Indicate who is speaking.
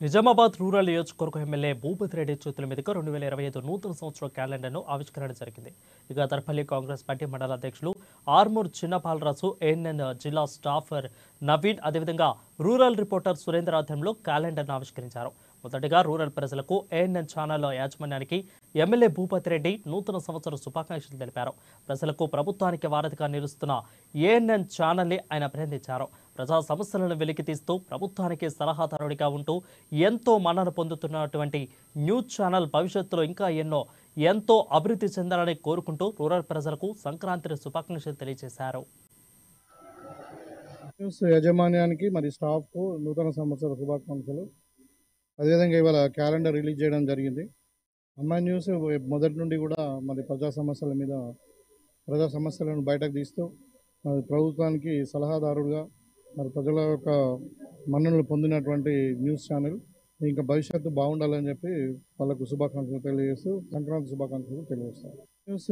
Speaker 1: Nizamabad rural నియోజకవర్గ MLA Bhupathi Reddy చేతుల మీదుగా 2025 నూతన సంవత్సర క్యాలెండర్ను ఆవిష్కరణ జరిగింది. ఇక దర్పల్లి కాంగ్రెస్ పార్టీ మండల అధ్యక్షులు ఆర్మూర్ చిన్నపాలరాజు, ఏఎన్ఎన్ జిల్లా స్టాఫర్ నవీన్, అదేవిధంగా రూరల్ రిపోర్టర్ సురేందర్ ఆధ్వర్యంలో క్యాలెండర్ను ఆవిష్కరించారు. మొదటగా రూరల్ ప్రజలకు ఏఎన్ఎన్ ఛానల్ యాజమాన్యానికి ఎమ్మెల్యే భూపతి రెడ్డి నూతన సంవత్సర శుభాకాంక్షలు తెలిపారు. ప్రజలకు ప్రభుత్వానికి వారధిగా నిలుస్తున్న ఏఎన్ఎన్ ఛానల్ని ఆయన అభినందించారు. ప్రజా సమస్యలను వెలికితీస్తూ ప్రభుత్వానికి సలహాదారుడిగా ఉంటూ ఎంతో మన్నన పొందుతున్నటువంటి న్యూస్ ఛానల్ భవిష్యత్తులో ఇంకా ఎంతో అభివృద్ధి చెందాలని కోరుకుంటూ రూరల్ ప్రజలకు సంక్రాంతి శుభాకాంక్షలు తెలియజేశారు.
Speaker 2: న్యూస్ యాజమాన్యానికి మరి స్టాఫ్కు నూతన సంవత్సర శుభాకాంక్షలు. అదేవిధంగా ఇవాళ క్యాలెండర్ రిలీజ్ చేయడం జరిగింది. అమ్మాయి న్యూస్ మొదటి నుండి కూడా మరి ప్రజా సమస్యలను బయటకు తీస్తూ మరి ప్రభుత్వానికి సలహాదారుడుగా మరి ప్రజల యొక్క మన్ననలు పొందినటువంటి న్యూస్ ఛానల్. ఇంకా భవిష్యత్తు బాగుండాలని చెప్పి వాళ్ళకు శుభాకాంక్షలు తెలియజేస్తూ సంక్రాంతి శుభాకాంక్షలు తెలియజేస్తారు. న్యూస్